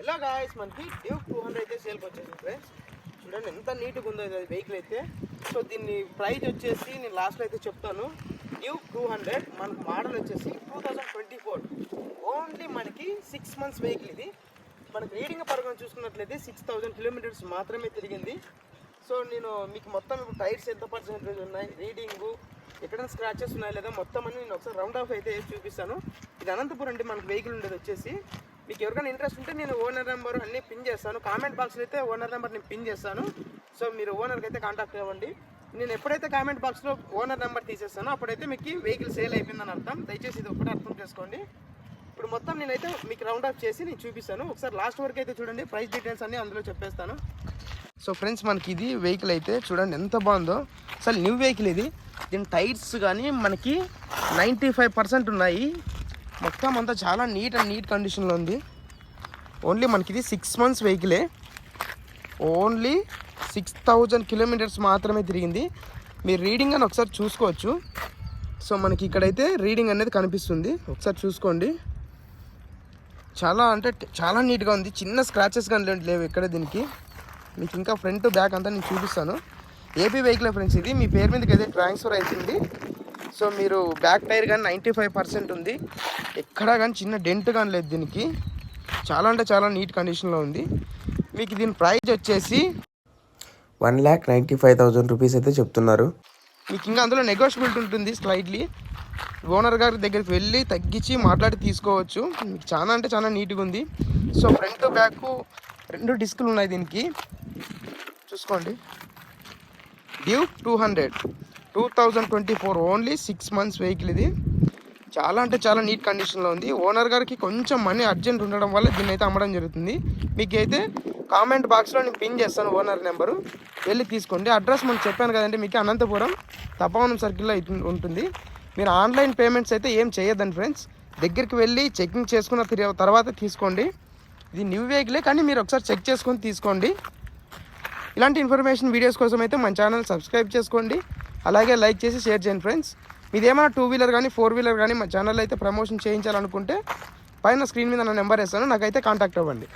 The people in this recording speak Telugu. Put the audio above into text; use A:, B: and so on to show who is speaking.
A: ఎలా గాయస్ మనకి డ్యూక్ 200 అయితే సేల్కి వచ్చేసింది ఫ్రెండ్స్. చూడండి ఎంత నీట్గా ఉందో ఇది వెహికల్ అయితే. సో దీన్ని ప్రైస్ వచ్చేసి నేను లాస్ట్లో అయితే చెప్తాను. డ్యూక్ 200 మనకు మోడల్ వచ్చేసి 2024. ఓన్లీ మనకి 6 months వెహికల్ ఇది. మనకి రీడింగ్ పరంగా చూసుకున్నట్లయితే 6000 kilometers మాత్రమే తిరిగింది. సో నేను మీకు మొత్తం ఇప్పుడు టైర్స్ ఎంత పర్సెంటేజ్ ఉన్నాయి, రీడింగు, ఎక్కడైనా స్క్రాచెస్ ఉన్నాయి లేదా మొత్తం అని నేను ఒకసారి రౌండ్ ఆఫ్ అయితే వేసి చూపిస్తాను. ఇది అనంతపురం అండి మనకు వెహికల్ ఉండేది వచ్చేసి. మీకు ఎవరికైనా ఇంట్రెస్ట్ ఉంటే నేను ఓనర్ నెంబర్ అన్నీ పిన్ చేస్తాను. కామెంట్ బాక్స్లో అయితే ఓనర్ నెంబర్ నేను పిన్ చేస్తాను. సో మీరు ఓనర్కి అయితే కాంటాక్ట్ అవ్వండి. నేను ఎప్పుడైతే కామెంట్ బాక్స్లో ఓనర్ నెంబర్ తీసేస్తానో అప్పుడైతే మీకు వెహికల్ సేల్ అయిపోయిందని అర్థం. దయచేసి ఇది ఒకటి అర్థం చేసుకోండి. ఇప్పుడు మొత్తం నేనైతే మీకు రౌండ్ ఆఫ్ చేసి నేను చూపిస్తాను. ఒకసారి లాస్ట్ వరకు అయితే చూడండి, ప్రైస్ డీటెయిల్స్ అన్నీ అందులో చెప్పేస్తాను. సో ఫ్రెండ్స్ మనకి ఇది వెహికల్ అయితే చూడండి ఎంత బాగుందో. అసలు న్యూ వెహికల్ ఇది. దీని టైర్స్ కానీ మనకి 95% ఉన్నాయి. మొత్తం అంతా చాలా నీట్ కండిషన్లో ఉంది. ఓన్లీ మనకి ఇది 6 months వెహికలే. ఓన్లీ 6000 kilometers మాత్రమే తిరిగింది. మీరు రీడింగ్ అని ఒకసారి చూసుకోవచ్చు. సో మనకి ఇక్కడైతే రీడింగ్ అనేది కనిపిస్తుంది, ఒకసారి చూసుకోండి. చాలా అంటే చాలా నీట్గా ఉంది. చిన్న స్క్రాచెస్ కానీ లేవు ఇక్కడ దీనికి. మీకు ఇంకా ఫ్రంట్ బ్యాక్ అంతా నేను చూపిస్తాను. ఏపీ వెహికల్ ఫ్రెండ్స్ ఇది. మీ పేరు మీదకి అయితే ట్రాన్స్ఫర్ అవుతుంది. సో మీరు బ్యాక్ టైర్ కానీ 95% ఉంది. ఎక్కడా కానీ చిన్న డెంట్ కానీ లేదు దీనికి. చాలా అంటే చాలా నీట్ కండిషన్లో ఉంది. మీకు దీని ప్రైస్ వచ్చేసి
B: 1,95,000 రూపీస్ అయితే చెప్తున్నారు.
A: మీకు ఇంకా అందులో నెగోషియబిలిటీ ఉంటుంది స్లైడ్లీ. ఓనర్ గారి దగ్గరికి వెళ్ళి తగ్గించి మాట్లాడి తీసుకోవచ్చు. మీకు చాలా అంటే చాలా నీట్గా ఉంది. సో ఫ్రంట్ బ్యాక్ 2 డిస్కులు ఉన్నాయి దీనికి, చూసుకోండి. డ్యూక్ 200 2024 ఓన్లీ 6 months వెహికల్ ఇది. చాలా అంటే చాలా నీట్ కండిషన్లో ఉంది. ఓనర్ గారికి కొంచెం మనీ అర్జెంట్ ఉండడం వల్ల దీన్ని అయితే అమ్మడం జరుగుతుంది. మీకు అయితే కామెంట్ బాక్స్లో నేను పిన్ చేస్తాను ఓనర్ నెంబరు, వెళ్ళి తీసుకోండి. అడ్రస్ మనం చెప్పాను కదండి మీకు, అనంతపురం తపవనం సర్కిల్లో ఉంటుంది. మీరు ఆన్లైన్ పేమెంట్స్ అయితే ఏం చేయొద్దండి ఫ్రెండ్స్. దగ్గరికి వెళ్ళి చెకింగ్ చేసుకున్న తర్వాత తీసుకోండి. ఇది న్యూ వెహికలే కానీ మీరు ఒకసారి చెక్ చేసుకొని తీసుకోండి. ఇలాంటి ఇన్ఫర్మేషన్ వీడియోస్ కోసం అయితే మన ఛానల్ సబ్స్క్రైబ్ చేసుకోండి. అలాగే లైక్ చేసి షేర్ చేయండి ఫ్రెండ్స్. మీదేమైనా 2-wheeler కానీ 4-wheeler కానీ మా ఛానల్ అయితే ప్రమోషన్ చేయించాలనుకుంటే పైన స్క్రీన్ మీద నా నెంబర్ వేస్తాను, నాకైతే కాంటాక్ట్ అవ్వండి.